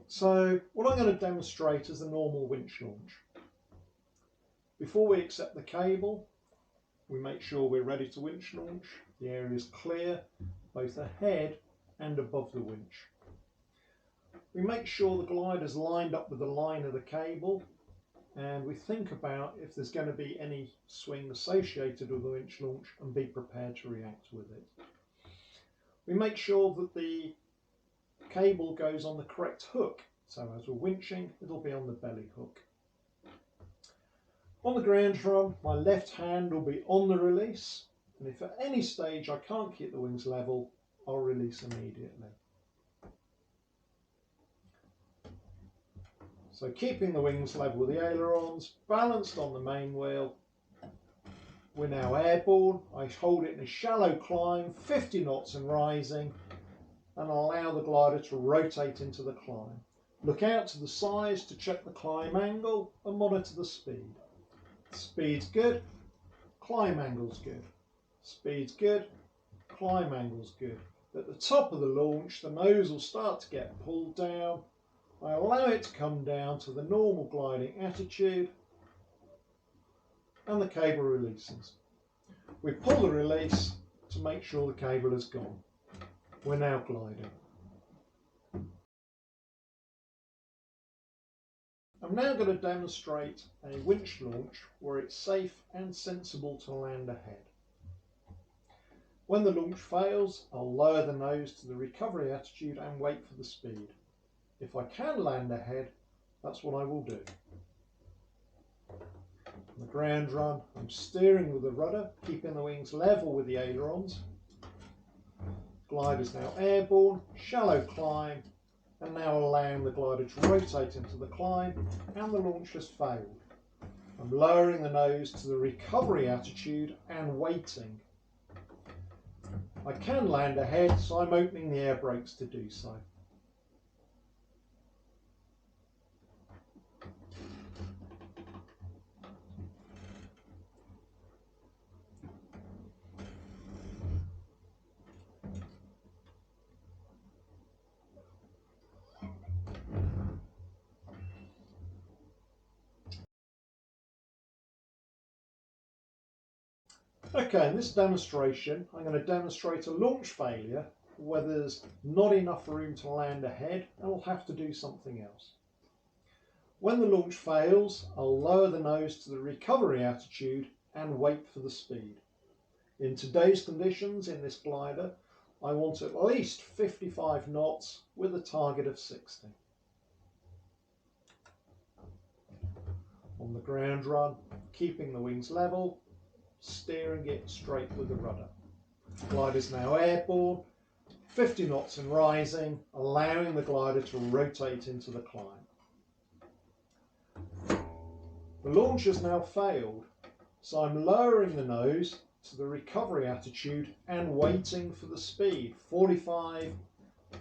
So what I'm going to demonstrate is the normal winch launch. Before we accept the cable, we make sure we're ready to winch launch. The area is clear, both ahead and above the winch. We make sure the glider is lined up with the line of the cable, and we think about if there's going to be any swing associated with the winch launch and be prepared to react with it. We make sure that the cable goes on the correct hook, so as we're winching it'll be on the belly hook. On the ground run, my left hand will be on the release, and if at any stage I can't keep the wings level, I'll release immediately. So keeping the wings level with the ailerons, balanced on the main wheel. We're now airborne. I hold it in a shallow climb, 50 knots and rising, and allow the glider to rotate into the climb. Look out to the sides to check the climb angle and monitor the speed. Speed's good, climb angle's good. Speed's good, climb angle's good. At the top of the launch, the nose will start to get pulled down. I allow it to come down to the normal gliding attitude and the cable releases. We pull the release to make sure the cable is gone. We're now gliding. I'm now going to demonstrate a winch launch where it's safe and sensible to land ahead. When the launch fails, I'll lower the nose to the recovery attitude and wait for the speed. If I can land ahead, that's what I will do. On the ground run, I'm steering with the rudder, keeping the wings level with the ailerons. Glider's now airborne, shallow climb, and now allowing the glider to rotate into the climb, and the launch has failed. I'm lowering the nose to the recovery attitude and waiting. I can land ahead, so I'm opening the air brakes to do so. Okay, in this demonstration, I'm going to demonstrate a launch failure where there's not enough room to land ahead and we'll have to do something else. When the launch fails, I'll lower the nose to the recovery attitude and wait for the speed. In today's conditions in this glider, I want at least 55 knots with a target of 60. On the ground run, keeping the wings level, steering it straight with the rudder. Glider is now airborne, 50 knots and rising, allowing the glider to rotate into the climb. The launch has now failed, so I'm lowering the nose to the recovery attitude and waiting for the speed. 45,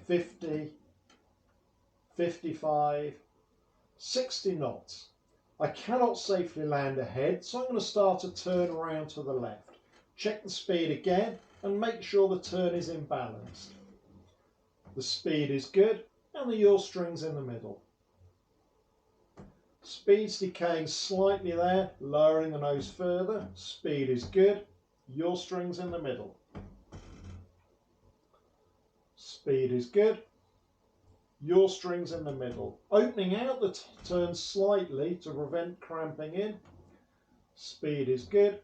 50, 55, 60 knots. I cannot safely land ahead, so I'm going to start a turn around to the left. Check the speed again and make sure the turn is imbalanced. The speed is good and the yaw string's in the middle. Speed's decaying slightly there, lowering the nose further. Speed is good, yaw string's in the middle. Speed is good. Yaw strings in the middle. Opening out the turn slightly to prevent cramping in. Speed is good.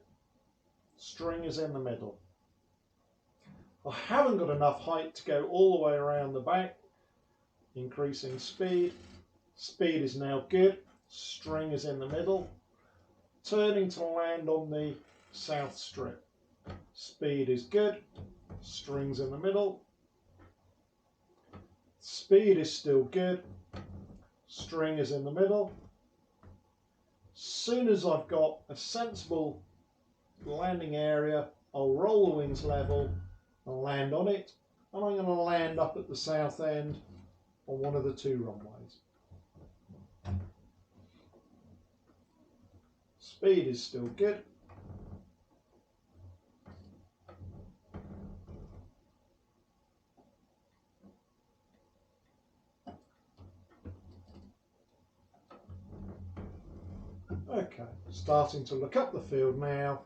String is in the middle. I haven't got enough height to go all the way around the back. Increasing speed. Speed is now good. String is in the middle. Turning to land on the south strip. Speed is good. Strings in the middle. Speed is still good, string is in the middle. As soon as I've got a sensible landing area, I'll roll the wings level and land on it, and I'm going to land up at the south end on one of the two runways. Speed is still good. Okay, starting to look up the field now,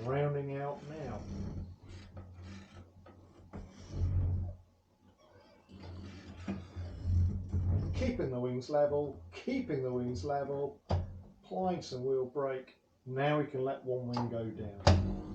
rounding out now. Keeping the wings level, applying some wheel brake. Now we can let one wing go down.